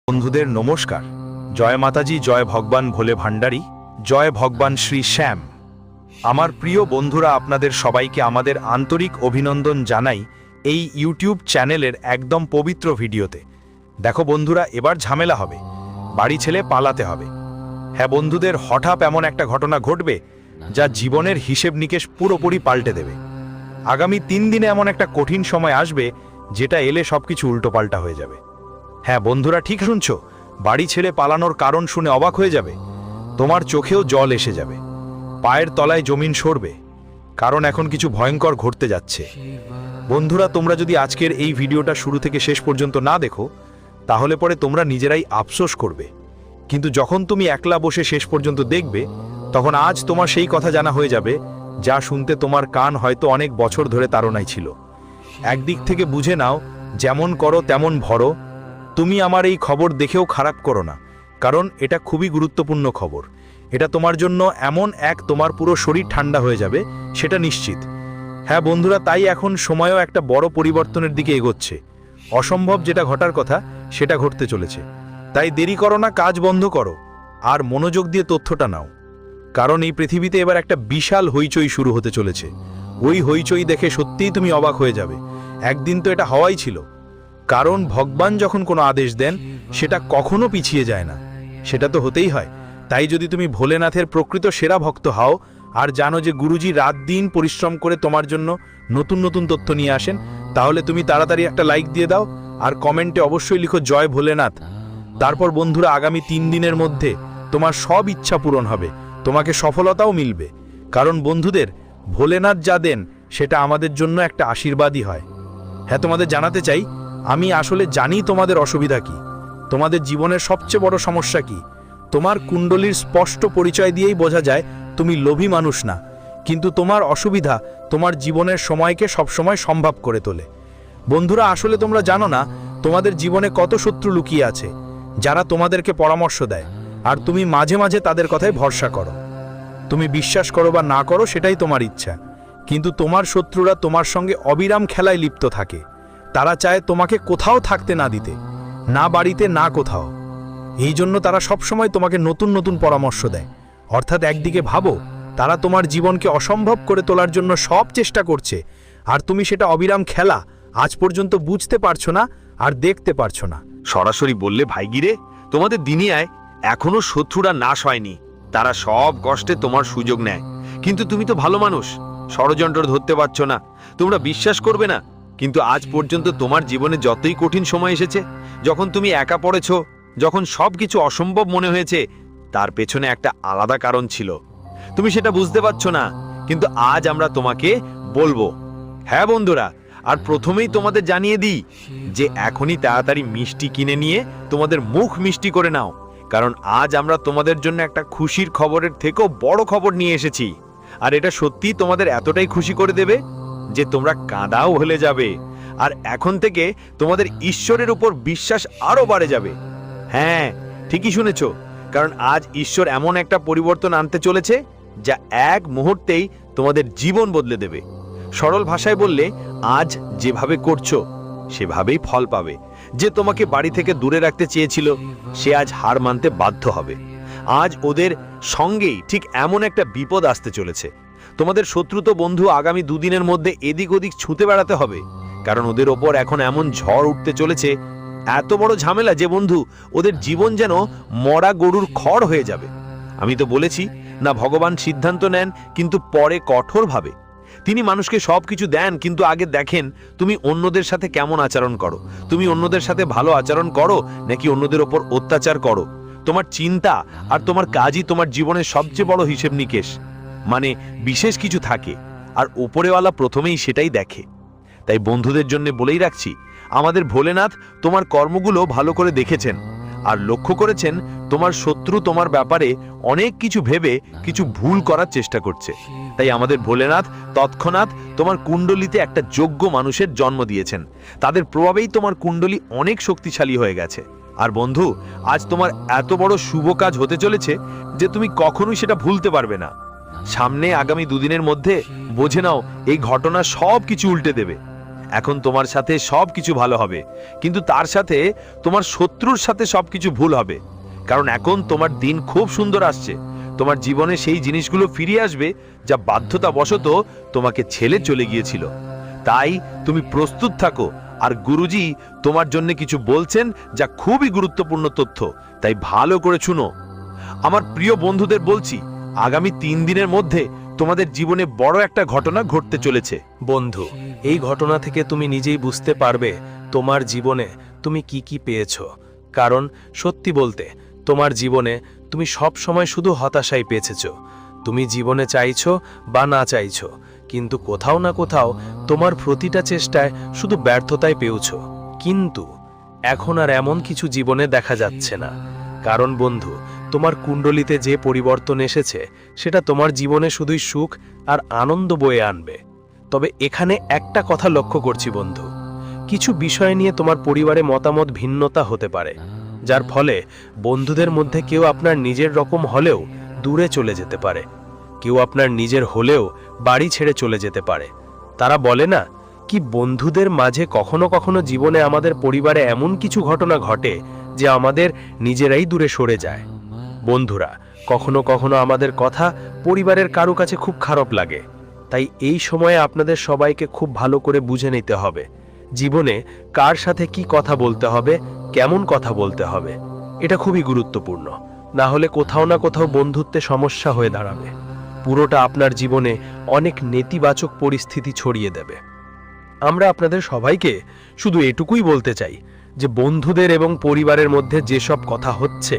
বন্ধুদের নমস্কার। জয় মাতাজি, জয় ভগবান ভোলে ভান্ডারী, জয় ভগবান শ্রী শ্যাম। আমার প্রিয় বন্ধুরা, আপনাদের সবাইকে আমাদের আন্তরিক অভিনন্দন জানাই এই ইউটিউব চ্যানেলের একদম পবিত্র ভিডিওতে। দেখো বন্ধুরা, এবার ঝামেলা হবে, বাড়ি ছেড়ে পালাতে হবে। হ্যাঁ বন্ধুদের, হঠাৎ এমন একটা ঘটনা ঘটবে যা জীবনের হিসেব নিকেশ পুরোপুরি পাল্টে দেবে। আগামী 3 দিনে এমন একটা কঠিন সময় আসবে যেটা এলে সবকিছু উল্টোপাল্টা হয়ে যাবে। হ্যাঁ বন্ধুরা, ঠিক শুনছ, বাড়ি ছেড়ে পালানোর কারণ শুনে অবাক হয়ে যাবে। তোমার চোখেও জল এসে যাবে, পায়ের তলায় জমিন সরবে, কারণ এখন কিছু ভয়ঙ্কর ঘটতে যাচ্ছে। বন্ধুরা, তোমরা যদি আজকের এই ভিডিওটা শুরু থেকে শেষ পর্যন্ত না দেখো তাহলে পরে তোমরা নিজেরাই আফসোস করবে, কিন্তু যখন তুমি একলা বসে শেষ পর্যন্ত দেখবে তখন আজ তোমার সেই কথা জানা হয়ে যাবে যা শুনতে তোমার কান হয়তো অনেক বছর ধরে তাড়নায় ছিল। একদিক থেকে বুঝে নাও, যেমন করো তেমন ভরো। তুমি আমার এই খবর দেখেও খারাপ করো না, কারণ এটা খুবই গুরুত্বপূর্ণ খবর। এটা তোমার জন্য এমন তোমার পুরো শরীর ঠান্ডা হয়ে যাবে, সেটা নিশ্চিত। হ্যাঁ বন্ধুরা, তাই এখন সময়ও একটা বড় পরিবর্তনের দিকে এগোচ্ছে। অসম্ভব যেটা ঘটার কথা সেটা ঘটতে চলেছে। তাই দেরি করো না, কাজ বন্ধ করো আর মনোযোগ দিয়ে তথ্যটা নাও, কারণ এই পৃথিবীতে এবার একটা বিশাল হইচই শুরু হতে চলেছে। ওই হইচই দেখে সত্যিই তুমি অবাক হয়ে যাবে। একদিন তো এটা হওয়াই ছিল, কারণ ভগবান যখন কোনো আদেশ দেন সেটা কখনো পিছিয়ে যায় না, সেটা তো হতেই হয়। তাই যদি তুমি ভোলেনাথের প্রকৃত সেরা ভক্ত হও আর জানো যে গুরুজি রাত দিন পরিশ্রম করে তোমার জন্য নতুন নতুন তথ্য নিয়ে আসেন, তাহলে তুমি তাড়াতাড়ি একটা লাইক দিয়ে দাও আর কমেন্টে অবশ্যই লিখো জয় ভোলেনাথ। তারপর বন্ধুরা, আগামী 3 দিনের মধ্যে তোমার সব ইচ্ছা পূরণ হবে, তোমাকে সফলতাও মিলবে। কারণ বন্ধুদের, ভোলেনাথ যা দেন সেটা আমাদের জন্য একটা আশীর্বাদই হয়। হ্যাঁ, তোমাদের জানাতে চাই, আমি আসলে জানি তোমাদের অসুবিধা কি, তোমাদের জীবনের সবচেয়ে বড় সমস্যা কি। তোমার কুণ্ডলীর স্পষ্ট পরিচয় দিয়েই বোঝা যায় তুমি লোভী মানুষ না, কিন্তু তোমার অসুবিধা তোমার জীবনের সময়কে সবসময় সম্ভব করে তোলে। বন্ধুরা, আসলে তোমরা জানো না তোমাদের জীবনে কত শত্রু লুকিয়ে আছে যারা তোমাদেরকে পরামর্শ দেয়, আর তুমি মাঝে মাঝে তাদের কথায় ভরসা করো। তুমি বিশ্বাস করো বা না করো সেটাই তোমার ইচ্ছা, কিন্তু তোমার শত্রুরা তোমার সঙ্গে অবিরাম খেলায় লিপ্ত থাকে। তারা চায় তোমাকে কোথাও থাকতে না দিতে, না বাড়িতে না কোথাও। এই জন্য তারা সবসময় তোমাকে নতুন নতুন পরামর্শ দেয়। অর্থাৎ একদিকে ভাবো, তারা তোমার জীবনকে অসম্ভব করে তোলার জন্য সব চেষ্টা করছে, আর তুমি সেটা অবিরাম খেলা আজ পর্যন্ত বুঝতে পারছো না আর দেখতে পারছো না। সরাসরি বললে ভাইগিরে, তোমাদের দুনিয়ায় এখনো শত্রুরা নাশ হয়নি। তারা সব কষ্টে তোমার সুযোগ নেয়, কিন্তু তুমি তো ভালো মানুষ, ষড়যন্ত্র ধরতে পারছো না। তোমরা বিশ্বাস করবে না, কিন্তু আজ পর্যন্ত তোমার জীবনে যতই কঠিন সময় এসেছে, যখন তুমি একা পড়েছ, যখন সবকিছু অসম্ভব মনে হয়েছে, তার পেছনে একটা আলাদা কারণ ছিল। তুমি সেটা বুঝতে পারছো না, কিন্তু আজ আমরা তোমাকে বলবো। হ্যাঁ বন্ধুরা, আর প্রথমেই তোমাদের জানিয়ে দিই যে এখনই তাড়াতাড়ি মিষ্টি কিনে নিয়ে তোমাদের মুখ মিষ্টি করে নাও, কারণ আজ আমরা তোমাদের জন্য একটা খুশির খবরের থেকেও বড় খবর নিয়ে এসেছি। আর এটা সত্যিই তোমাদের এতটাই খুশি করে দেবে যে তোমরা কাঁদাও হলে যাবে, আর এখন থেকে তোমাদের ঈশ্বরের উপর বিশ্বাস আরো বাড়ে যাবে। হ্যাঁ, ঠিকই শুনেছ, কারণ আজ ঈশ্বর এমন একটা পরিবর্তন আনতে চলেছে যা এক মুহূর্তেই তোমাদের জীবন বদলে দেবে। সরল ভাষায় বললে, আজ যেভাবে করছো সেভাবেই ফল পাবে। যে তোমাকে বাড়ি থেকে দূরে রাখতে চেয়েছিল সে আজ হার মানতে বাধ্য হবে। আজ ওদের সঙ্গেই ঠিক এমন একটা বিপদ আসতে চলেছে। তোমাদের শত্রুত বন্ধু আগামী 2 দিনের মধ্যে এদিক ওদিক ছুঁতে বেড়াতে হবে, কারণ ওদের ওপর এখন এমন ঝড় উঠতে চলেছে, এত বড় ঝামেলা যে বন্ধু, ওদের জীবন যেন মরা গরুর খড় হয়ে যাবে। আমি তো বলেছি না, ভগবান সিদ্ধান্ত নেন কিন্তু পরে কঠোরভাবে। তিনি মানুষকে সবকিছু দেন, কিন্তু আগে দেখেন তুমি অন্যদের সাথে কেমন আচরণ করো। তুমি অন্যদের সাথে ভালো আচরণ করো নাকি অন্যদের ওপর অত্যাচার করো। তোমার চিন্তা আর তোমার কাজই তোমার জীবনের সবচেয়ে বড় হিসেব নিকেশ। মানে বিশেষ কিছু থাকে, আর উপরেওয়ালা প্রথমেই সেটাই দেখে। তাই বন্ধুদের জন্য বলেই রাখছি, আমাদের ভোলেনাথ তোমার কর্মগুলো ভালো করে দেখেছেন আর লক্ষ্য করেছেন তোমার শত্রু তোমার ব্যাপারে অনেক কিছু ভেবে কিছু ভুল করার চেষ্টা করছে। তাই আমাদের ভোলেনাথ তৎক্ষণাৎ তোমার কুণ্ডলিতে একটা যোগ্য মানুষের জন্ম দিয়েছেন। তাদের প্রভাবেই তোমার কুণ্ডলী অনেক শক্তিশালী হয়ে গেছে। আর বন্ধু, আজ তোমার এত বড় শুভ কাজ হতে চলেছে যে তুমি কখনোই সেটা ভুলতে পারবে না। সামনে আগামী 2 দিনের মধ্যে বোঝে নাও, এই ঘটনা সব কিছু উল্টে দেবে। এখন তোমার সাথে সব কিছু ভালো হবে, কিন্তু তার সাথে তোমার শত্রুর সাথে সবকিছু ভুল হবে। কারণ এখন তোমার দিন খুব সুন্দর আসছে। তোমার জীবনে সেই জিনিসগুলো ফিরে আসবে যা বাধ্যতাবশত তোমাকে ছেড়ে চলে গিয়েছিল। তাই তুমি প্রস্তুত থাকো। আর গুরুজি তোমার জন্য কিছু বলছেন যা খুবই গুরুত্বপূর্ণ তথ্য, তাই ভালো করে শুনো। আমার প্রিয় বন্ধুদের বলছি, আগামী 3 দিনের মধ্যে তোমাদের জীবনে বড় একটা ঘটনা ঘটতে চলেছে। বন্ধু, এই ঘটনা থেকে তুমি নিজেই বুঝতে পারবে তোমার জীবনে তুমি কি কি পেয়েছো। কারণ সত্যি বলতে তোমার জীবনে তুমি সব সময় শুধু হতাশাই পেয়েছো। তুমি জীবনে চাইছো বা না চাইছো, কিন্তু কোথাও না কোথাও তোমার প্রতিটা চেষ্টায় শুধু ব্যর্থতাই পেয়েছো। কিন্তু এখন আর এমন কিছু জীবনে দেখা যাচ্ছে না। কারণ বন্ধু, তোমার কুণ্ডলিতে যে পরিবর্তন এসেছে সেটা তোমার জীবনে শুধুই সুখ আর আনন্দ বয়ে আনবে। তবে এখানে একটা কথা লক্ষ্য করছি বন্ধু, কিছু বিষয় নিয়ে তোমার পরিবারে মতামত ভিন্নতা হতে পারে, যার ফলে বন্ধুদের মধ্যে কেউ আপনার নিজের রকম হলেও দূরে চলে যেতে পারে, কেউ আপনার নিজের হলেও বাড়ি ছেড়ে চলে যেতে পারে। তারা বলে না কি, বন্ধুদের মাঝে কখনো কখনো জীবনে আমাদের পরিবারে এমন কিছু ঘটনা ঘটে যে আমাদের নিজেরাই দূরে সরে যায়। বন্ধুরা, কখনো কখনো আমাদের কথা পরিবারের কারো কাছে খুব খারাপ লাগে। তাই এই সময়ে আপনাদের সবাইকে খুব ভালো করে বুঝে নিতে হবে জীবনে কার সাথে কি কথা বলতে হবে, কেমন কথা বলতে হবে। এটা খুবই গুরুত্বপূর্ণ। না হলে কোথাও না কোথাও বন্ধুত্বে সমস্যা হয়ে দাঁড়াবে। পুরোটা আপনার জীবনে অনেক নেতিবাচক পরিস্থিতি ছড়িয়ে দেবে। আমরা আপনাদের সবাইকে শুধু এটুকুই বলতে চাই যে বন্ধুদের এবং পরিবারের মধ্যে যেসব কথা হচ্ছে,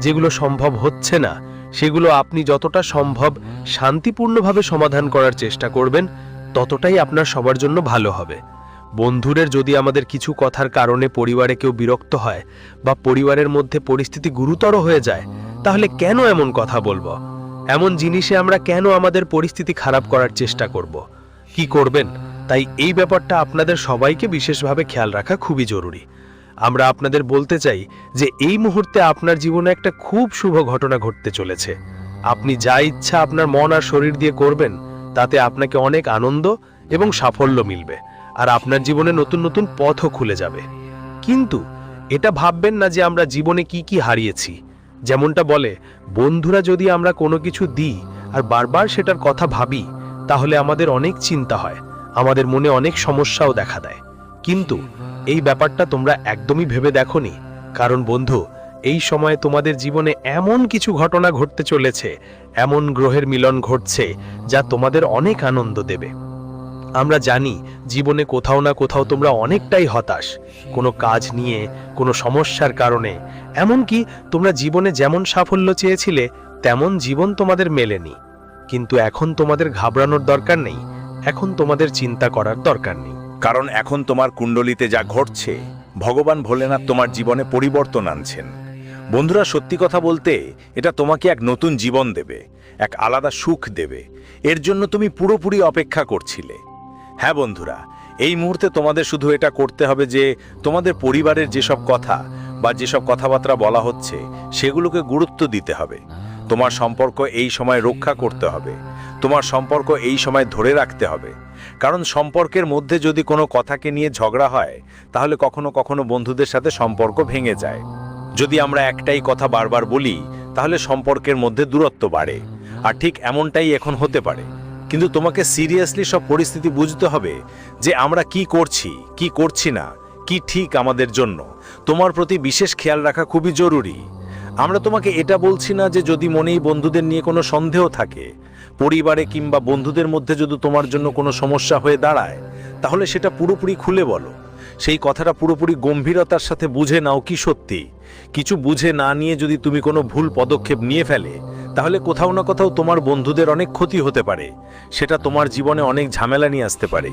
যেগুলো সম্ভব হচ্ছে না, সেগুলো আপনি যতটা সম্ভব শান্তিপূর্ণভাবে সমাধান করার চেষ্টা করবেন, ততটাই আপনার সবার জন্য ভালো হবে। বন্ধুদের যদি আমাদের কিছু কথার কারণে পরিবারে কেউ বিরক্ত হয় বা পরিবারের মধ্যে পরিস্থিতি গুরুতর হয়ে যায়, তাহলে কেন এমন কথা বলবো? এমন জিনিসে আমরা কেন আমাদের পরিস্থিতি খারাপ করার চেষ্টা করব? কি করবেন? তাই এই ব্যাপারটা আপনাদের সবাইকে বিশেষভাবে খেয়াল রাখা খুবই জরুরি। আমরা আপনাদের বলতে চাই যে এই মুহূর্তে আপনার জীবনে একটা খুব শুভ ঘটনা ঘটতে চলেছে। আপনি যা ইচ্ছা আপনার মন আর শরীর দিয়ে করবেন, তাতে আপনাকে অনেক আনন্দ এবং সাফল্য মিলবে, আর আপনার জীবনে নতুন নতুন পথও খুলে যাবে। কিন্তু এটা ভাববেন না যে আমরা জীবনে কি কি হারিয়েছি। যেমনটা বলে, বন্ধুরা যদি আমরা কোনো কিছু দিই আর বারবার সেটার কথা ভাবি, তাহলে আমাদের অনেক চিন্তা হয়, আমাদের মনে অনেক সমস্যাও দেখা দেয়। কিন্তু এই ব্যাপারটা তোমরা একদমই ভেবে দেখোনি। কারণ বন্ধু, এই সময়ে তোমাদের জীবনে এমন কিছু ঘটনা ঘটতে চলেছে, এমন গ্রহের মিলন ঘটছে যা তোমাদের অনেক আনন্দ দেবে। আমরা জানি জীবনে কোথাও না কোথাও তোমরা অনেকটাই হতাশ, কোনো কাজ নিয়ে, কোনো সমস্যার কারণে। এমনকি তোমরা জীবনে যেমন সাফল্য চেয়েছিলে তেমন জীবন তোমাদের মেলেনি। কিন্তু এখন তোমাদের ঘাবড়ানোর দরকার নেই, এখন তোমাদের চিন্তা করার দরকার নেই। কারণ এখন তোমার কুণ্ডলিতে যা ঘটছে, ভগবান ভোলেনাথ তোমার জীবনে পরিবর্তন আনছেন। বন্ধুরা, সত্যি কথা বলতে এটা তোমাকে এক নতুন জীবন দেবে, এক আলাদা সুখ দেবে। এর জন্য তুমি পুরোপুরি অপেক্ষা করছিলে। হ্যাঁ বন্ধুরা, এই মুহূর্তে তোমাদের শুধু এটা করতে হবে যে তোমাদের পরিবারের যেসব কথা বা যেসব কথাবার্তা বলা হচ্ছে সেগুলোকে গুরুত্ব দিতে হবে। তোমার সম্পর্ক এই সময় রক্ষা করতে হবে, তোমার সম্পর্ক এই সময় ধরে রাখতে হবে। কারণ সম্পর্কের মধ্যে যদি কোনো কথাকে নিয়ে ঝগড়া হয়, তাহলে কখনো কখনো বন্ধুদের সাথে সম্পর্ক ভেঙে যায়। যদি আমরা একটাই কথা বারবার বলি, তাহলে সম্পর্কের মধ্যে দূরত্ব বাড়ে। আর ঠিক এমনটাই এখন হতে পারে। কিন্তু তোমাকে সিরিয়াসলি সব পরিস্থিতি বুঝতে হবে যে আমরা কি করছি, কি করছি না, কি ঠিক আমাদের জন্য। তোমার প্রতি বিশেষ খেয়াল রাখা খুবই জরুরি। আমরা তোমাকে এটা বলছি না যে যদি মনেই বন্ধুদের নিয়ে কোনো সন্দেহ থাকে, পরিবারে কিংবা বন্ধুদের মধ্যে যদি তোমার জন্য কোনো সমস্যা হয়ে দাঁড়ায়, তাহলে সেটা পুরোপুরি খুলে বলো। সেই কথাটা পুরোপুরি গম্ভীরতার সাথে বুঝে নাও কি সত্যি। কিছু বুঝে না নিয়ে যদি তুমি কোনো ভুল পদক্ষেপ নিয়ে ফেলে, তাহলে কোথাও না কোথাও তোমার বন্ধুদের অনেক ক্ষতি হতে পারে। সেটা তোমার জীবনে অনেক ঝামেলা নিয়ে আসতে পারে।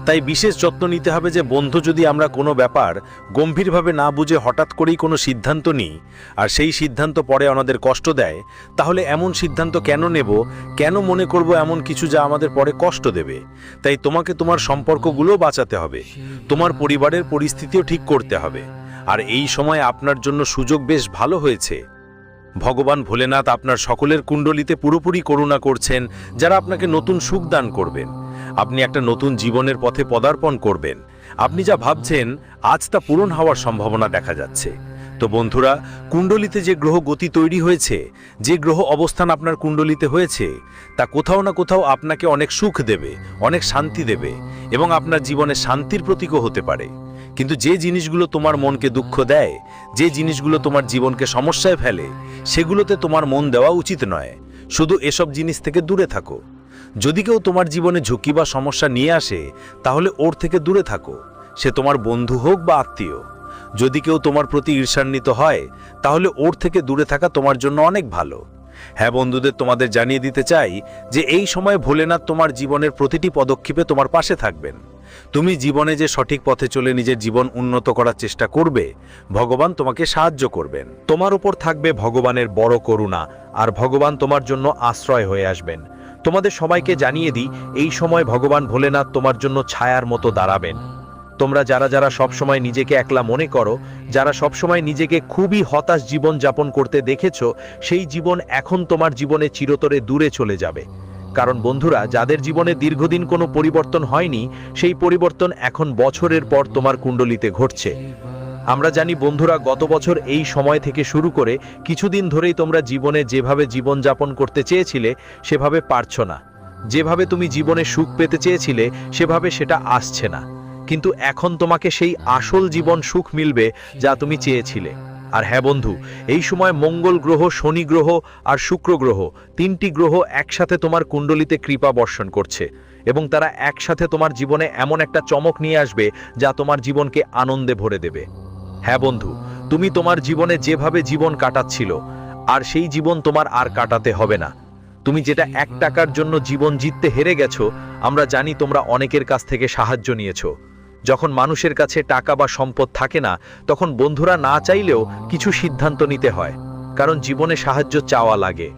তাই বিশেষ যত্ন নিতে হবে যে বন্ধু যদি আমরা কোনো ব্যাপার গম্ভীরভাবে না বুঝে হঠাৎ করেই কোনো সিদ্ধান্ত নিই, আর সেই সিদ্ধান্ত পরে আমাদের কষ্ট দেয়, তাহলে এমন সিদ্ধান্ত কেন নেব, কেন মনে করব এমন কিছু যা আমাদের পরে কষ্ট দেবে। তাই তোমাকে তোমার সম্পর্কগুলো বাঁচাতে হবে, তোমার পরিবারের পরিস্থিতিও ঠিক করতে হবে। আর এই সময় আপনার জন্য সুযোগ বেশ ভালো হয়েছে। ভগবান ভোলেনাথ আপনার সকলের কুণ্ডলিতে পুরোপুরি করুণা করছেন, যারা আপনাকে নতুন সুখ দান করবেন। আপনি একটা নতুন জীবনের পথে পদার্পণ করবেন। আপনি যা ভাবছেন আজ তা পূরণ হওয়ার সম্ভাবনা দেখা যাচ্ছে। তো বন্ধুরা, কুণ্ডলিতে যে গ্রহ গতি তৈরি হয়েছে, যে গ্রহ অবস্থান আপনার কুণ্ডলিতে হয়েছে, তা কোথাও না কোথাও আপনাকে অনেক সুখ দেবে, অনেক শান্তি দেবে এবং আপনার জীবনে শান্তির প্রতীকও হতে পারে। কিন্তু যে জিনিসগুলো তোমার মনকে দুঃখ দেয়, যে জিনিসগুলো তোমার জীবনকে সমস্যায় ফেলে, সেগুলোতে তোমার মন দেওয়া উচিত নয়। শুধু এসব জিনিস থেকে দূরে থাকো। যদি কেউ তোমার জীবনে ঝুঁকি বা সমস্যা নিয়ে আসে, তাহলে ওর থেকে দূরে থাকো, সে তোমার বন্ধু হোক বা আত্মীয়। যদি কেউ তোমার প্রতি ঈর্ষান্বিত হয়, তাহলে ওর থেকে দূরে থাকা তোমার জন্য অনেক ভালো। হ্যাঁ বন্ধুদের, তোমাদের জানিয়ে দিতে চাই যে এই সময় ভোলেনাথ তোমার জীবনের প্রতিটি পদক্ষেপে তোমার পাশে থাকবেন। তুমি জীবনে যে সঠিক পথে চলে নিজের জীবন উন্নত করার চেষ্টা করবে, ভগবান তোমাকে সাহায্য করবেন। তোমার উপর থাকবে ভগবানের বড় করুণা, আর ভগবান তোমার জন্য আশ্রয় হয়ে আসবেন। তোমাদের সবাইকে জানিয়ে দিই, এই সময় ভগবান ভোলেনাথ তোমার জন্য ছায়ার মতো দাঁড়াবেন। তোমরা যারা যারা সবসময় নিজেকে একলা মনে করো, যারা সবসময় নিজেকে খুবই হতাশ জীবন যাপন করতে দেখেছো, সেই জীবন এখন তোমার জীবনে চিরতরে দূরে চলে যাবে। কারণ বন্ধুরা, যাদের জীবনে দীর্ঘদিন কোনো পরিবর্তন হয়নি, সেই পরিবর্তন এখন বছরের পর তোমার কুণ্ডলিতে ঘটছে। আমরা জানি বন্ধুরা, গত বছর এই সময় থেকে শুরু করে কিছুদিন ধরেই তোমরা জীবনে যেভাবে জীবন যাপন করতে চেয়েছিলে সেভাবে পারছো না। যেভাবে তুমি জীবনে সুখ পেতে চেয়েছিলে সেভাবে সেটা আসছে না। কিন্তু এখন তোমাকে সেই আসল জীবন সুখ মিলবে যা তুমি চেয়েছিলে। আর হ্যাঁ বন্ধু, এই সময় মঙ্গল গ্রহ, শনি গ্রহ আর শুক্র গ্রহ, তিনটি গ্রহ একসাথে তোমার কুণ্ডলিতে কৃপা বর্ষণ করছে এবং তারা একসাথে তোমার জীবনে এমন একটা চমক নিয়ে আসবে যা তোমার জীবনকে আনন্দে ভরে দেবে। হ্যাঁ বন্ধু, তুমি তোমার জীবনে যেভাবে জীবন কাটাচ্ছিল, আর সেই জীবন তোমার আর কাটাতে হবে না। তুমি যেটা 1 টাকার জন্য জীবন জিততে হেরে গেছো, আমরা জানি তোমরা অনেকের কাছ থেকে সাহায্য নিয়েছো। যখন মানুষের কাছে টাকা বা সম্পদ থাকে না, তখন বন্ধুরা না চাইলেও কিছু সিদ্ধান্ত নিতে হয়, কারণ জীবনে সাহায্য চাওয়া লাগে।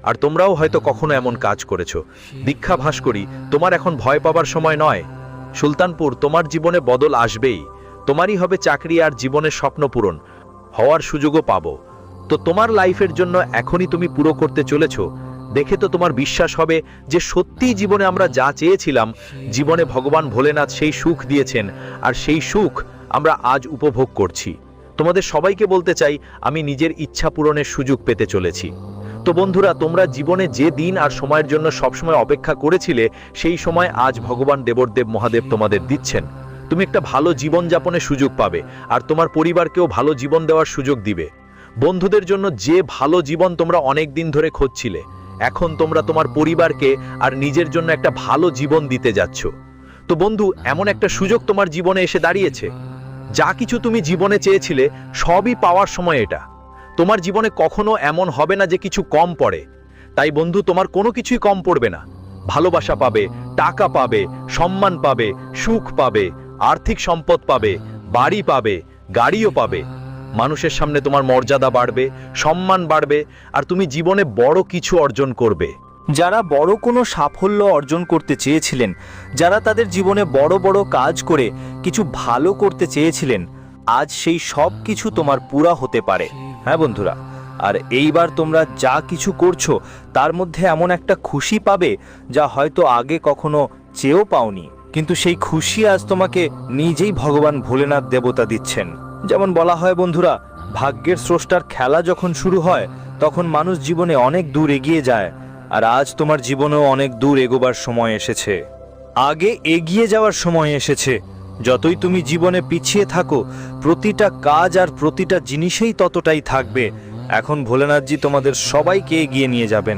আর তোমরাও হয়তো কখনো এমন কাজ করেছো। দীক্ষা ভাস্করী, তোমার এখন ভয় পাবার সময় নয়। সুলতানপুর, তোমার জীবনে বদল আসবেই। তোমারই হবে চাকরি আর জীবনের স্বপ্ন পূরণ হওয়ার সুযোগও পাবো। তো তোমার লাইফের জন্য এখনই তুমি পুরো করতে চলেছো। দেখে তো তোমার বিশ্বাস হবে যে সত্যিই জীবনে আমরা যা চেয়েছিলাম, জীবনে ভগবান ভোলেনাথ সেই সুখ দিয়েছেন, আর সেই সুখ আমরা আজ উপভোগ করছি। তোমাদের সবাইকে বলতে চাই, আমি নিজের ইচ্ছা পূরণের সুযোগ পেতে চলেছি। তো বন্ধুরা, তোমরা জীবনে যে দিন আর সময়ের জন্য সবসময় অপেক্ষা করেছিলে, সেই সময় আজ ভগবান দেবদেব মহাদেব তোমাদের দিচ্ছেন। তুমি একটা ভালো জীবন যাপনের সুযোগ পাবে, আর তোমার পরিবারকেও ভালো জীবন দেওয়ার সুযোগ দিবে। বন্ধুদের জন্য যে ভালো জীবন তোমরা অনেক দিন ধরে খুঁজছিলে, এখন তোমরা তোমার পরিবারকে আর নিজের জন্য একটা ভালো জীবন দিতে যাচ্ছ। তো বন্ধু, এমন একটা সুযোগ তোমার জীবনে এসে দাঁড়িয়েছে। যা কিছু তুমি জীবনে চেয়েছিলে সবই পাওয়ার সময় এটা। তোমার জীবনে কখনো এমন হবে না যে কিছু কম পড়ে। তাই বন্ধু, তোমার কোনো কিছুই কম পড়বে না। ভালোবাসা পাবে, টাকা পাবে, সম্মান পাবে, সুখ পাবে, আর্থিক সম্পদ পাবে, বাড়ি পাবে, গাড়িও পাবে। মানুষের সামনে তোমার মর্যাদা বাড়বে, সম্মান বাড়বে, আর তুমি জীবনে বড় কিছু অর্জন করবে। যারা বড় কোনো সাফল্য অর্জন করতে চেয়েছিলেন, যারা তাদের জীবনে বড় বড় কাজ করে কিছু ভালো করতে চেয়েছিলেন, আজ সেই সব কিছু তোমার পুরা হতে পারে। হ্যাঁ বন্ধুরা, আর এইবার তোমরা যা কিছু করছো তার মধ্যে এমন একটা খুশি পাবে যা হয়তো আগে কখনো চেয়েও পাওনি। কিন্তু সেই খুশি আজ তোমাকে নিজেই ভগবান ভোলেনাথ দেবতা দিচ্ছেন। যেমন বলা হয় বন্ধুরা, ভাগ্যের স্রষ্টার খেলা যখন শুরু হয়, তখন মানুষ জীবনে অনেক দূর এগিয়ে যায়। আর আজ তোমার জীবনেও অনেক দূর এগোবার সময় এসেছে। আগে এগিয়ে যাওয়ার সময় এসেছে। যতই তুমি জীবনে পিছিয়ে থাকো, প্রতিটা কাজ আর প্রতিটা জিনিসেই ততটাই থাকবে। এখন ভোলেনাথজি তোমাদের সবাইকে এগিয়ে নিয়ে যাবেন।